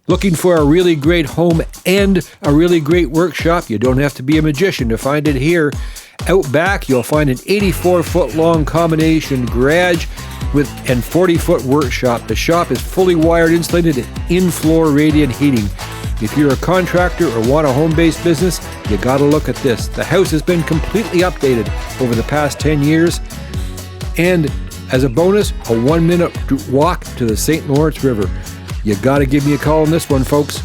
Looking for a really great home and a really great workshop? You don't have to be a magician to find it here. Out back, you'll find an 84-foot long combination garage and 40-foot workshop. The shop is fully wired, insulated, and in-floor radiant heating. If you're a contractor or want a home-based business, you gotta look at this. The house has been completely updated over the past 10 years. And as a bonus, a 1-minute walk to the St. Lawrence River. You gotta give me a call on this one, folks.